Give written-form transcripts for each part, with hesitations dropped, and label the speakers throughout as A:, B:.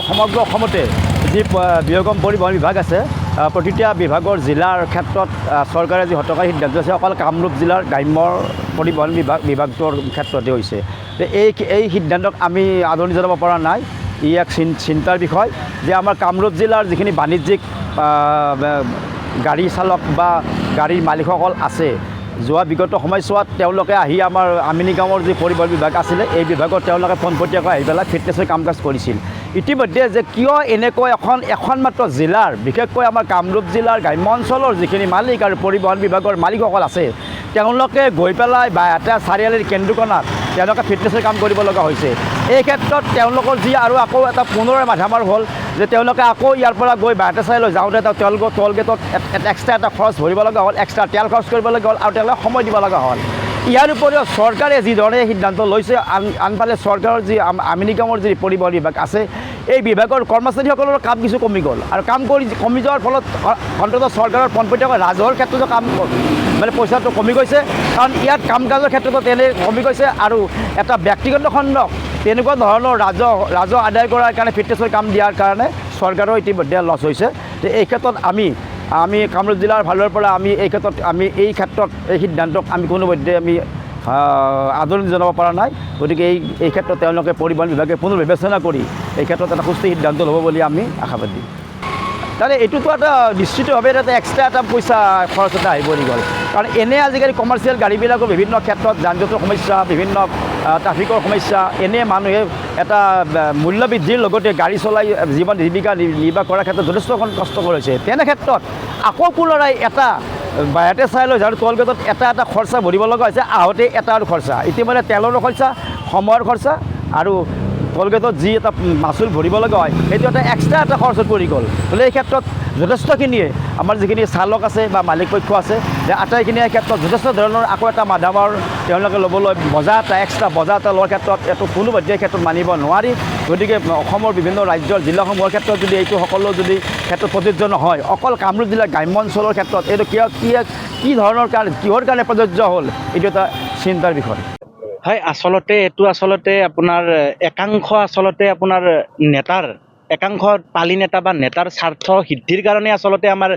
A: সমগ্ৰ অসমতে যি বিহগম পৰিবহণ বিভাগ আছে প্ৰতিটা বিভাগৰ জিলাৰ ক্ষেত্ৰত চৰকাৰে যি হঠকাৰী সিদ্ধান্ত আছে অকল কামৰূপ জিলাৰ গ্ৰাম্য পৰিবহণ বিভাগটোৰ ক্ষেত্ৰতে হৈছে। এই সিদ্ধান্তক আমি আদৰণি জনাব পৰা নাই। ই এক চিন্তাৰ বিষয় যে আমাৰ কামৰূপ জিলাৰ যিখিনি বাণিজ্যিক গাড়ী চালক বা গাড়ীৰ মালিকসকল আছে, যোৱা বিগত সময়ছোৱাত তেওঁলোকে আহি আমাৰ আমিনি গাঁৱৰ যি পৰিবহণ বিভাগ আছিলে এই বিভাগত তেওঁলোকে পোনপটীয়াকৈ আহি পেলাই ফিটনেছৰ কাম কাজ কৰিছিল। ইতিমধ্যে যে কিয় এনেকৈ এখন মাত্ৰ জিলাৰ, বিশেষকৈ আমাৰ কামৰূপ জিলাৰ গ্ৰাম্য অঞ্চলৰ যিখিনি মালিক আৰু পৰিবহণ বিভাগৰ মালিকসকল আছে তেওঁলোকে গৈ পেলাই বা এটা চাৰিআলিৰ কেন্দ্ৰকণাত তেওঁলোকে ফিটনেছৰ কাম কৰিব লগা হৈছে। এই ক্ষেত্ৰত তেওঁলোকৰ যি আৰু আকৌ এটা পুনৰাই মাধামাৰ হ'ল যে তেওঁলোকে আকৌ ইয়াৰ পৰা গৈ বাৰটা চাৰিলৈ যাওঁতে তেওঁলোকৰ টোল গেটত এক্সট্ৰা এটা খৰচ ভৰিব লগা হ'ল, এক্সট্ৰা তেল খৰচ কৰিব লগা হ'ল আৰু তেওঁলোকে সময় দিব লগা হ'ল। ইয়াৰ উপৰিও চৰকাৰে যিধৰণে সিদ্ধান্ত লৈছে, আনফালে চৰকাৰৰ যি আমিনি গাঁৱৰ যি পৰিবহণ বিভাগ আছে এই বিভাগৰ কৰ্মচাৰীসকলৰ কাম কিছু কমি গ'ল আৰু কাম কমি যোৱাৰ ফলত অন্ততঃ চৰকাৰৰ পোনপটীয়াকৈ ৰাজহৰ ক্ষেত্ৰতো কাম মানে পইচাটো কমি গৈছে, কাৰণ ইয়াত কাম কাজৰ ক্ষেত্ৰতো তেনে কমি গৈছে আৰু এটা ব্যক্তিগত খণ্ডক তেনেকুৱা ধৰণৰ ৰাজহ আদায় কৰাৰ কাৰণে ফিটনেছৰ কাম দিয়াৰ কাৰণে চৰকাৰৰ ইতিমধ্যে লছ হৈছে। এই ক্ষেত্ৰত আমি কামৰূপ জিলাৰ ফালৰ পৰা এই ক্ষেত্ৰত এই সিদ্ধান্তক আমি কোনোপধ্যে আমি আদৰণি জনাব পৰা নাই। গতিকে এই ক্ষেত্ৰত তেওঁলোকে পৰিবহণ বিভাগে পুনৰ বিবেচনা কৰি এই ক্ষেত্ৰত এটা সুস্থিৰ সিদ্ধান্ত ল'ব বুলি আমি আশাবাদী। তাৰমানে এইটোতো এটা নিশ্চিতভাৱে এটা এক্সট্ৰা এটা পইচা খৰচ এটা আহি পৰি গ'ল, কাৰণ এনে আজিকালি কমাৰ্চিয়েল গাড়ীবিলাকৰ বিভিন্ন ক্ষেত্ৰত যান জঁটৰ সমস্যা, বিভিন্ন ট্ৰাফিকৰ সমস্যা, এনে মানুহে এটা মূল্য বৃদ্ধিৰ লগতে গাড়ী চলাই জীৱিকা নিৰ্বাহ কৰাৰ ক্ষেত্ৰত যথেষ্ট কষ্ট কৰিছে। তেনে ক্ষেত্ৰত আকৌ পুনৰাই এটা বাহিৰতে চাই লৈ যাৰ টোল গেটত এটা খৰচা ভৰিব লগা হৈছে, আহোঁতে এটা আৰু খৰচা, ইতিমধ্যে তেলৰ খৰচা, সময়ৰ খৰচা আৰু টোল গেটত যি এটা মাচুল ভৰিব লগা হয় সেইটো এটা এক্সট্ৰা এটা খৰচত পৰি গ'ল। গ'লে এই ক্ষেত্ৰত যথেষ্টখিনিয়ে আমাৰ যিখিনি চালক আছে বা মালিক পক্ষ আছে যে আটাইখিনিয়ে এই ক্ষেত্ৰত যথেষ্ট ধৰণৰ আকৌ এটা মাধামৰ তেওঁলোকে ল'বলৈ এক্সট্ৰা বজা এটা লোৱাৰ ক্ষেত্ৰত এইটো কোনোপধ্যে ক্ষেত্ৰত মানিব নোৱাৰি। গতিকে অসমৰ বিভিন্ন ৰাজ্যৰ জিলাসমূহৰ ক্ষেত্ৰত যদি এইটো সকলো যদি ক্ষেত্ৰত প্ৰযোজ্য নহয়, অকল কামৰূপ জিলাৰ গ্ৰাম্য অঞ্চলৰ ক্ষেত্ৰত এইটো কি ধৰণৰ কিহৰ কাৰণে প্ৰযোজ্য হ'ল এইটো এটা চিন্তাৰ বিষয়।
B: হয়, এইটো আপোনাৰ আপোনাৰ একাংশ পালি নেতা বা নেতাৰ স্বাৰ্থ সিদ্ধিৰ কাৰণে আমাৰ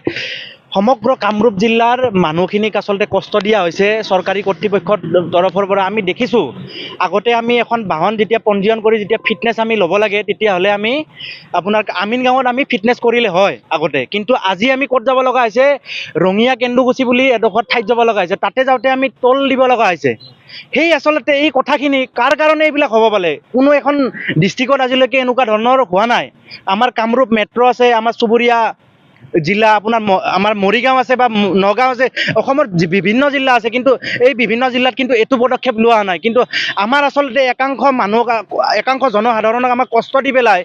B: সমগ্ৰ কামৰূপ জিলাৰ মানুহখিনিক কষ্ট দিয়া হৈছে চৰকাৰী কৰ্তৃপক্ষৰ তৰফৰ পৰা। আমি দেখিছোঁ আগতে আমি এখন বাহন যেতিয়া পঞ্জীয়ন কৰি যেতিয়া ফিটনেছ আমি ল'ব লাগে তেতিয়াহ'লে আমি আপোনাৰ আমিন গাঁৱত আমি ফিটনেছ কৰিলে হয় আগতে, কিন্তু আজি আমি ক'ত যাব লগা হৈছে, ৰঙিয়া কেন্দুকুছি বুলি এডোখৰ ঠাইত যাব লগা হৈছে, তাতে যাওঁতে আমি টোল দিব লগা হৈছে। সেই এই কথাখিনি কাৰ কাৰণে এইবিলাক হ'ব পালে, কোনো এখন ডিষ্ট্ৰিক্টত আজিলৈকে এনেকুৱা ধৰণৰ হোৱা নাই। আমাৰ কামৰূপ মেট্ৰ' আছে, আমাৰ চুবুৰীয়া জিলা আমাৰ মৰিগাঁও আছে বা নগাঁও আছে, অসমৰ বিভিন্ন জিলা আছে, কিন্তু এই বিভিন্ন জিলাত কিন্তু এইটো পদক্ষেপ লোৱা নাই। কিন্তু আমাৰ একাংশ জনসাধাৰণক আমাক কষ্ট দি পেলাই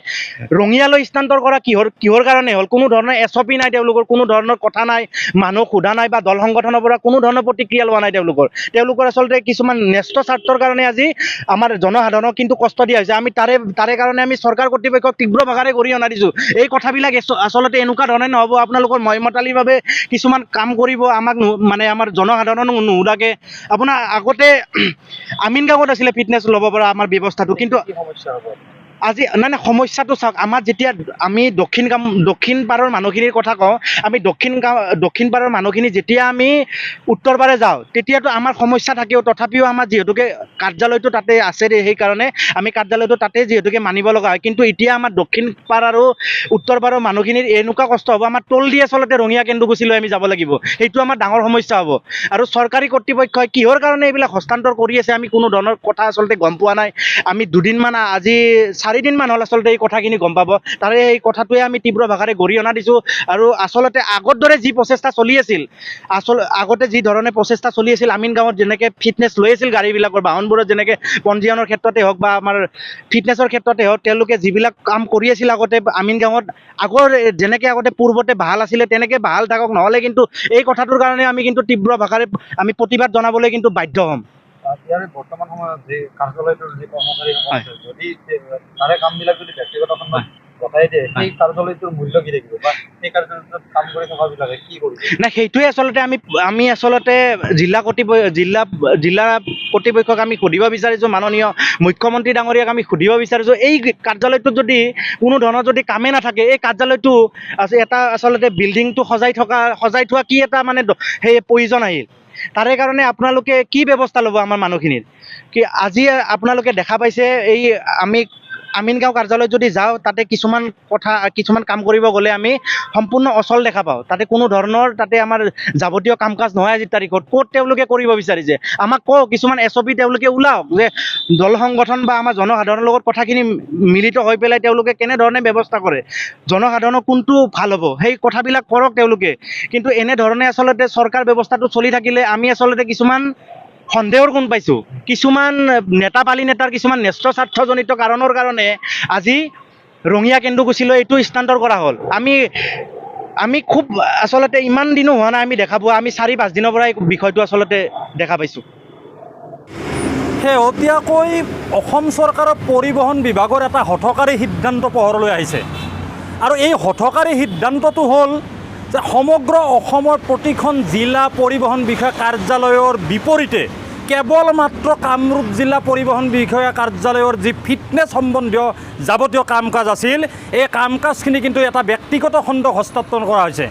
B: ৰঙিয়ালৈ স্থানান্তৰ কৰা কিহৰ কাৰণে হ'ল, কোনো ধৰণৰ SOP নাই তেওঁলোকৰ, কোনো ধৰণৰ কথা নাই, মানুহ সোধা নাই বা দল সংগঠনৰ পৰা কোনো ধৰণৰ প্ৰতিক্ৰিয়া লোৱা নাই তেওঁলোকৰ কিছুমান ন্যস্ত স্বাৰ্থৰ কাৰণে আজি আমাৰ জনসাধাৰণক কিন্তু কষ্ট দিয়া হৈছে। আমি তাৰে কাৰণে আমি চৰকাৰ কৰ্তৃপক্ষক তীব্ৰ ভাষাৰে গৰিহণা দিছোঁ। এই কথাবিলাক এনেকুৱা ধৰণে নহ'ব, আপোনালোকৰ মইমতালিভাৱে কিছুমান কাম কৰিব, আমাক মানে আমাৰ জনসাধাৰণক নুসুধাকে। আপোনাৰ আগতে আমিন গাঁৱত আছিলে ফিটনেছ ল'ব পৰা আমাৰ ব্যৱস্থাটো, কিন্তু আজি সমস্যাটো চাওক, আমাৰ যেতিয়া আমি দক্ষিণ পাৰৰ মানুহখিনিৰ কথা কওঁ, আমি দক্ষিণ পাৰৰ মানুহখিনি যেতিয়া আমি উত্তৰ পাৰে যাওঁ তেতিয়াতো আমাৰ সমস্যা থাকেও, তথাপিও আমাৰ যিহেতুকে কাৰ্যালয়টো তাতে আছে সেইকাৰণে আমি কাৰ্যালয়টো তাতে যিহেতুকে মানিব লগা হয়। কিন্তু এতিয়া আমাৰ দক্ষিণ পাৰ আৰু উত্তৰ পাৰৰ মানুহখিনিৰ এনেকুৱা কষ্ট হ'ব, আমাৰ টোল দি ৰঙিয়া কেন্দুকুছিলৈ আমি যাব লাগিব, সেইটো আমাৰ ডাঙৰ সমস্যা হ'ব। আৰু চৰকাৰী কৰ্তৃপক্ষই কিহৰ কাৰণে এইবিলাক হস্তান্তৰ কৰি আছে আমি কোনো ধৰণৰ কথা গম পোৱা নাই। আমি আজি 4 দিনমান হ'ল এই কথাখিনি গম পাব, তাৰে এই কথাটোৱে আমি তীব্ৰ ভাষাৰে গৰিহণা দিছোঁ। আৰু আগৰ দৰে যি প্ৰচেষ্টা চলি আছিল, আগতে যি ধৰণে প্ৰচেষ্টা চলি আছিল, আমিন গাঁৱত যেনেকৈ ফিটনেছ লৈ আছিল গাড়ীবিলাকৰ, বাহনবোৰত যেনেকৈ পঞ্জীয়নৰ ক্ষেত্ৰতে হওক বা আমাৰ ফিটনেছৰ ক্ষেত্ৰতে হওক, তেওঁলোকে যিবিলাক কাম কৰি আছিল আগতে আমিন গাঁৱত, যেনেকৈ আগতে পূৰ্বতে ভাল আছিলে তেনেকৈ ভাল থাকক, নহ'লে কিন্তু এই কথাটোৰ কাৰণে আমি কিন্তু তীব্ৰ ভাষাৰে আমি প্ৰতিবাদ জনাবলৈ কিন্তু বাধ্য হ'ম।
C: ইয়াৰে বৰ্তমান সময়ত যি কাৰ্যালয়টোৰ যি কৰ্মচাৰীসকল আছে, যদি তাৰে কামবিলাক যদি ব্যক্তিগত খণ্ডত পঠাই দিয়ে সেই কাৰ্যালয়টোৰ মূল্য কি থাকিব বা সেই কাৰ্যালয়টোত কাম কৰি থকাবিলাকে কি কৰিব?
B: না সেইটোৱে আচলতে আমি আচলতে জিলা কৰ্তৃপক্ষক আমি সুধিব বিচাৰিছোঁ, মাননীয় মুখ্যমন্ত্ৰী ডাঙৰীয়াক আমি সুধিব বিচাৰিছোঁ, এই কাৰ্যালয়টোত যদি কোনো ধৰণৰ যদি কামে নাথাকে, এই কাৰ্যালয়টো এটা আচলতে বিল্ডিংটো সজাই থোৱা কি এটা মানে সেই প্ৰয়োজন আহিল? তাৰে কাৰণে আপোনালোকে কি ব্যৱস্থা ল'ব আমাৰ মানুহখিনিৰ? কি আজি আপোনালোকে দেখা পাইছে এই আমি আমিনগাঁও কাৰ্যালয়ত যদি যাওঁ, তাতে কিছুমান কাম কৰিব গ'লে আমি সম্পূৰ্ণ অচল দেখা পাওঁ। তাতে কোনো ধৰণৰ তাতে আমাৰ যাৱতীয় কাম কাজ নহয় আজিৰ তাৰিখত। ক'ত তেওঁলোকে কৰিব বিচাৰিছে আমাক কওক, কিছুমান SOP তেওঁলোকে ওলাওক যে দল সংগঠন বা আমাৰ জনসাধাৰণৰ লগত কথাখিনি মিলিত হৈ পেলাই তেওঁলোকে কেনেধৰণে ব্যৱস্থা কৰে, জনসাধাৰণৰ কোনটো ভাল হ'ব, সেই কথাবিলাক কৰক তেওঁলোকে। কিন্তু এনেধৰণে আচলতে চৰকাৰ ব্যৱস্থাটো চলি থাকিলে আমি আচলতে কিছুমান সন্দেহৰ গুণ পাইছোঁ। কিছুমান পালি নেতাৰ কিছুমান ন্যস্ত স্বাৰ্থজনিত কাৰণৰ কাৰণে আজি ৰঙিয়া কেন্দুকুছিলৈ এইটো স্থানান্তৰ কৰা হ'ল। আমি খুব আচলতে ইমান দিনো হোৱা নাই আমি দেখা পোৱা, আমি 4-5 দিনৰ পৰা এই বিষয়টো আচলতে দেখা পাইছোঁ।
D: শেহতীয়াকৈ অসম চৰকাৰৰ পৰিবহণ বিভাগৰ এটা হঠকাৰী সিদ্ধান্ত পোহৰলৈ আহিছে, আৰু এই হঠকাৰী সিদ্ধান্তটো হ'ল যে সমগ্ৰ অসমৰ প্ৰতিখন জিলা পৰিবহণ বিষয়া কাৰ্যালয়ৰ বিপৰীতে কেৱল মাত্ৰ কামৰূপ জিলা পৰিবহণ বিষয়া কাৰ্যালয়ৰ যি ফিটনেছ সম্বন্ধীয় যাৱতীয় কাম কাজ আছিল, এই কাম কাজখিনি কিন্তু এটা ব্যক্তিগত খণ্ডক হস্তান্তৰ কৰা হৈছে।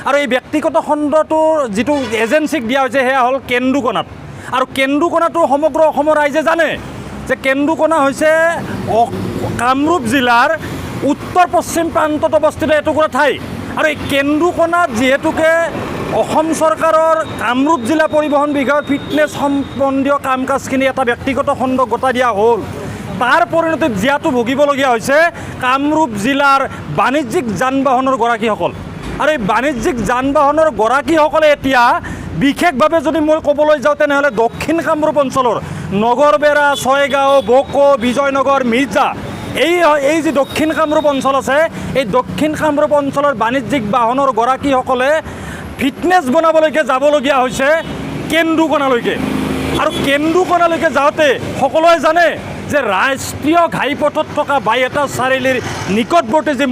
D: আৰু এই ব্যক্তিগত খণ্ডটোৰ যিটো এজেঞ্চিক দিয়া হৈছে সেয়া হ'ল কেন্দুকণাত। আৰু কেন্দুকণাটো সমগ্ৰ অসমৰ ৰাইজে জানে যে কেন্দুকণা হৈছে কামৰূপ জিলাৰ উত্তৰ পশ্চিম প্ৰান্তত অৱস্থিত এটুকুৰা ঠাই। আৰু এই কেন্দুকণাত যিহেতুকে অসম চৰকাৰৰ কামৰূপ জিলা পৰিবহণ বিভাগৰ ফিটনেছ সম্বন্ধীয় কাম কাজখিনি এটা ব্যক্তিগত খণ্ডক গতাই দিয়া হ'ল, তাৰ পৰিণতিত জীয়াতু ভুগিবলগীয়া হৈছে কামৰূপ জিলাৰ বাণিজ্যিক যান বাহনৰ গৰাকীসকল। আৰু এই বাণিজ্যিক যান বাহনৰ গৰাকীসকলে এতিয়া বিশেষভাৱে যদি মই ক'বলৈ যাওঁ তেনেহ'লে দক্ষিণ কামৰূপ অঞ্চলৰ নগৰবেৰা, ছয়গাঁও, বকো, বিজয়নগৰ, মিৰ্জা, এই যি দক্ষিণ কামৰূপ অঞ্চল আছে, এই দক্ষিণ কামৰূপ অঞ্চলৰ বাণিজ্যিক বাহনৰ গৰাকীসকলে ফিটনেছ বনাবলৈকে যাবলগীয়া হৈছে কেন্দুকণালৈকে। আৰু কেন্দুকণালৈকে যাওঁতে সকলোৱে জানে যে ৰাষ্ট্ৰীয় ঘাইপথত থকা বাইহাটা চাৰিআলিৰ নিকটৱৰ্তী যি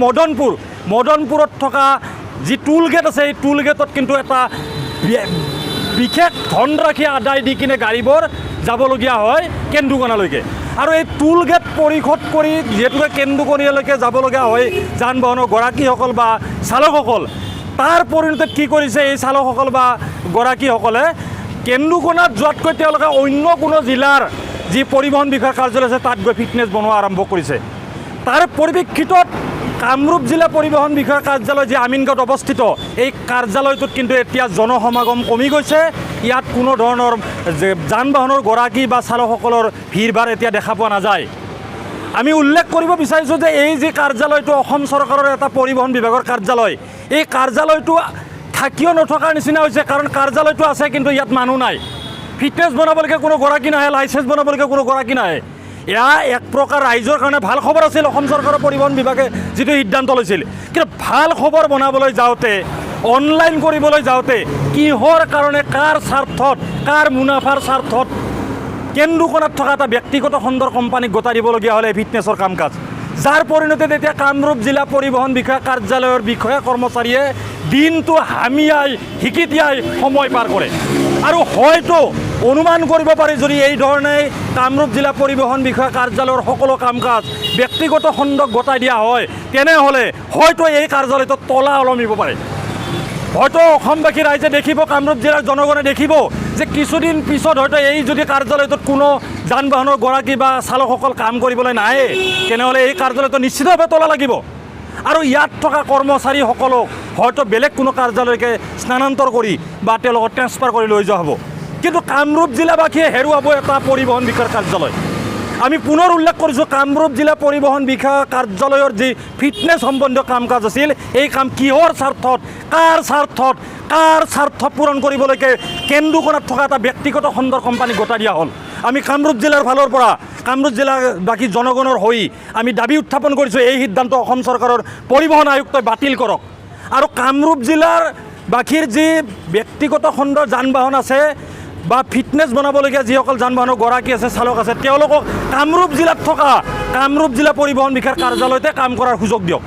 D: মদনপুৰত থকা যি টোল গেট আছে, এই টোল গেটত কিন্তু এটা বিশেষ ধনৰাশি আদায় দি কিনে গাড়ীবোৰ যাবলগীয়া হয় কেন্দুকণালৈকে। আৰু এই টোল গেট পৰিশোধ কৰি যিহেতুকে কেন্দুকণালৈকে যাবলগীয়া হয় যান বাহনৰ গৰাকীসকল বা চালকসকল, তাৰ পৰিণতিত কি কৰিছে এই চালকসকল বা গৰাকীসকলে কেন্দুকণাত যোৱাতকৈ তেওঁলোকে অন্য কোনো জিলাৰ যি পৰিবহণ বিষয়াৰ কাৰ্যালয় আছে তাত গৈ ফিটনেছ বনোৱা আৰম্ভ কৰিছে। তাৰ পৰিপ্ৰেক্ষিতত কামৰূপ জিলা পৰিবহণ বিষয়াৰ কাৰ্যালয় যি আমিনগাঁৱত অৱস্থিত, এই কাৰ্যালয়টোত কিন্তু এতিয়া জনসমাগম কমি গৈছে। ইয়াত কোনো ধৰণৰ যান বাহনৰ গৰাকী বা চালকসকলৰ ভিৰ ভাৰ এতিয়া দেখা পোৱা নাযায়। আমি উল্লেখ কৰিব বিচাৰিছোঁ যে এই যি কাৰ্যালয়টো অসম চৰকাৰৰ এটা পৰিবহণ বিভাগৰ কাৰ্যালয়, এই কাৰ্যালয়টো থাকিও নথকাৰ নিচিনা হৈছে, কাৰণ কাৰ্যালয়টো আছে কিন্তু ইয়াত মানুহ নাই। ফিটনেছ বনাবলৈকে কোনো গৰাকী নাহে, লাইচেঞ্চ বনাবলৈকে কোনো গৰাকী নাহে। এয়া এক প্ৰকাৰ ৰাইজৰ কাৰণে ভাল খবৰ আছিল অসম চৰকাৰৰ পৰিবহণ বিভাগে যিটো সিদ্ধান্ত লৈছিল, কিন্তু ভাল খবৰ বনাবলৈ যাওঁতে, অনলাইন কৰিবলৈ যাওঁতে কিহৰ কাৰণে, কাৰ স্বাৰ্থত, কাৰ মুনাফাৰ স্বাৰ্থত কেন্দুকণাত থকা এটা ব্যক্তিগত খণ্ডৰ কোম্পানীক গতাই দিবলগীয়া হ'লে ফিটনেছৰ কাম কাজ, যাৰ পৰিণতিত এতিয়া কামৰূপ জিলা পৰিবহণ বিষয়া কাৰ্যালয়ৰ বিষয়া কৰ্মচাৰীয়ে দিনটো হামিয়াই হিকিতিয়াই সময় পাৰ কৰে। আৰু হয়তো অনুমান কৰিব পাৰি যদি এই ধৰণে কামৰূপ জিলা পৰিবহণ বিষয়া কাৰ্যালয়ৰ সকলো কাম কাজ ব্যক্তিগত খণ্ডক গতাই দিয়া হয়, তেনেহ'লে হয়তো এই কাৰ্যালয়টোত তলা ওলমিব পাৰে। হয়তো অসমবাসী ৰাইজে দেখিব, কামৰূপ জিলাৰ জনগণে দেখিব যে কিছুদিন পিছত হয়তো এই যদি কাৰ্যালয়টোত কোনো যান বাহনৰ গৰাকী বা চালকসকল কাম কৰিবলৈ নাহে, তেনেহ'লে এই কাৰ্যালয়টো নিশ্চিতভাৱে তলা লাগিব। আৰু ইয়াত থকা কৰ্মচাৰীসকলক হয়তো বেলেগ কোনো কাৰ্যালয়কে স্থানান্তৰ কৰি বা তেওঁলোকক ট্ৰেন্সফাৰ কৰি লৈ যোৱা হ'ব। কিন্তু কামৰূপ জিলাবাসীয়ে হেৰুৱাব এটা পৰিবহণ বিষয়াৰ কাৰ্যালয়। আমি পুনৰ উল্লেখ কৰিছোঁ, কামৰূপ জিলা পৰিবহণ বিষয়া কাৰ্যালয়ৰ যি ফিটনেছ সম্বন্ধীয় কাম কাজ আছিল, এই কাম কিহৰ স্বাৰ্থত, কাৰ স্বাৰ্থ পূৰণ কৰিবলৈকে কেন্দুকণাত থকা এটা ব্যক্তিগত খণ্ডৰ কোম্পানী গতাই দিয়া হ'ল। আমি কামৰূপ জিলাৰ ফালৰ পৰা কামৰূপ জিলাৰ বাকী জনগণৰ হৈ আমি দাবী উত্থাপন কৰিছোঁ, এই সিদ্ধান্ত অসম চৰকাৰৰ পৰিবহণ আয়ুক্তই বাতিল কৰক। আৰু কামৰূপ জিলাৰ বাকীৰ যি ব্যক্তিগত খণ্ডৰ যান বাহন আছে বা ফিটনেছ বনাবলগীয়া যিসকল যান বাহনৰ গৰাকী আছে, চালক আছে, তেওঁলোকক কামৰূপ জিলাত থকা কামৰূপ জিলা পৰিবহণ বিষয়াৰ কাৰ্যালয়তে কাম কৰাৰ সুযোগ দিয়ক।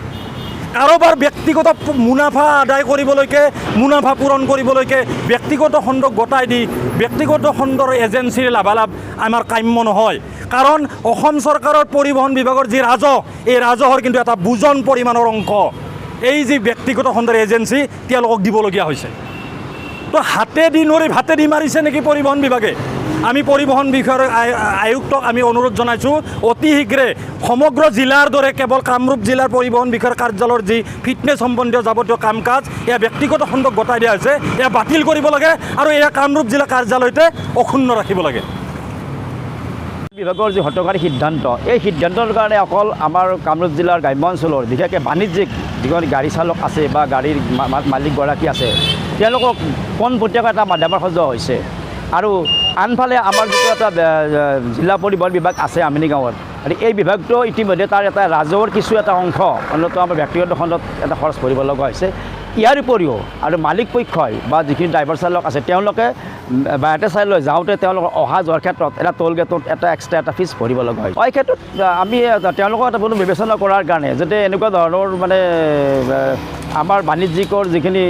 D: কাৰোবাৰ ব্যক্তিগত মুনাফা আদায় কৰিবলৈকে মুনাফা পূৰণ কৰিবলৈকে ব্যক্তিগত খণ্ডক গতাই দি ব্যক্তিগত খণ্ডৰ এজেঞ্চিৰ লাভালাভ আমাৰ কাম্য নহয়। কাৰণ অসম চৰকাৰৰ পৰিবহণ বিভাগৰ যি ৰাজহ, এই ৰাজহৰ কিন্তু এটা বুজন পৰিমাণৰ অংশ এই যি ব্যক্তিগত খণ্ডৰ এজেঞ্চি তেওঁলোকক দিবলগীয়া হৈছে। তো হাতে দি নৰি ভাতে দি মাৰিছে নেকি পৰিবহণ বিভাগে? আমি পৰিবহণ বিভাগৰ আয়ুক্তক আমি অনুৰোধ জনাইছোঁ অতি শীঘ্ৰে সমগ্ৰ জিলাৰ দৰে কেৱল কামৰূপ জিলাৰ পৰিবহণ বিভাগৰ কাৰ্যালয়ৰ যি ফিটনেছ সম্বন্ধীয় যাৱতীয় কাম কাজ এয়া ব্যক্তিগত খণ্ডক গতাই দিয়া হৈছে, এয়া বাতিল কৰিব লাগে আৰু এয়া কামৰূপ জিলা কাৰ্যালয়তে অক্ষুণ্ণ ৰাখিব লাগে।
A: বিভাগৰ যি হঠকাৰী সিদ্ধান্ত, এই সিদ্ধান্তৰ কাৰণে অকল আমাৰ কামৰূপ জিলাৰ গ্ৰাম্য অঞ্চলৰ বিশেষকৈ বাণিজ্যিক যিখন গাড়ী চালক আছে বা গাড়ীৰ মালিকগৰাকী আছে তেওঁলোকক পোনপটীয়াকৈ এটা মাধ্যমৰ সজোৱা হৈছে। আৰু আনফালে আমাৰ যিটো এটা জিলা পৰিবহণ বিভাগ আছে আমিনি গাঁৱত, আৰু এই বিভাগটো ইতিমধ্যে তাৰ এটা ৰাজহৰ কিছু এটা অংশ অন্যতম আমাৰ ব্যক্তিগত খণ্ডত এটা খৰচ কৰিব লগা হৈছে। ইয়াৰ উপৰিও আৰু মালিক পক্ষই বা যিখিনি ড্ৰাইভাৰ চালক আছে তেওঁলোকে বাহিৰতে চাই লৈ যাওঁতে তেওঁলোকৰ অহা যোৱাৰ ক্ষেত্ৰত এটা টোল গেটত এটা এক্সট্ৰা এটা ফিজ ভৰিব লগা হয়। এই ক্ষেত্ৰত আমি তেওঁলোকক এটা কোনো বিবেচনা কৰাৰ কাৰণে যাতে এনেকুৱা ধৰণৰ মানে আমাৰ বাণিজ্যিকৰ যিখিনি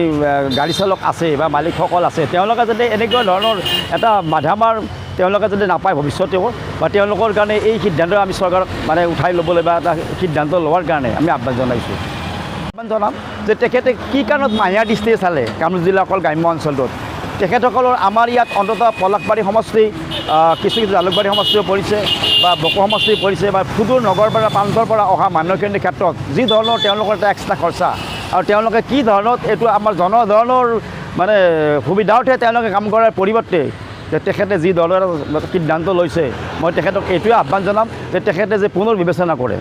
A: গাড়ী চালক আছে বা মালিকসকল আছে তেওঁলোকে যাতে এনেকুৱা ধৰণৰ এটা মাধামাৰ তেওঁলোকে যদি নাপায় ভৱিষ্যতেও, বা তেওঁলোকৰ কাৰণে এই সিদ্ধান্ত আমি চৰকাৰক মানে উঠাই ল'বলৈ বা এটা সিদ্ধান্ত লোৱাৰ কাৰণে আমি আহ্বান জনাইছোঁ। আহ্বান জনাম যে তেখেতে কি কাৰণত মাহিয়া দৃষ্টিৰে চালে কামৰূপ জিলা অকল গ্ৰাম্য অঞ্চলটোত। তেখেতসকলৰ আমাৰ ইয়াত অন্ততঃ পলাশবাৰী সমষ্টি, কিছু কিছু জালুকবাৰী সমষ্টিও পৰিছে বা বকো সমষ্টি পৰিছে, বা সুদূৰ নগৰ পৰা প্ৰান্তৰ পৰা অহা মানুহখিনিৰ ক্ষেত্ৰত যি ধৰণৰ তেওঁলোকৰ এটা এক্সট্ৰা খৰচা, আৰু তেওঁলোকে কি ধৰণত এইটো আমাৰ জনসাধাৰণৰ মানে সুবিধাৰ্থে তেওঁলোকে কাম কৰাৰ পৰিৱৰ্তে যে তেখেতে যি ধৰণৰ সিদ্ধান্ত লৈছে, মই তেখেতক এইটোৱে আহ্বান জনাম যে তেখেতে যে পুনৰ বিবেচনা কৰে।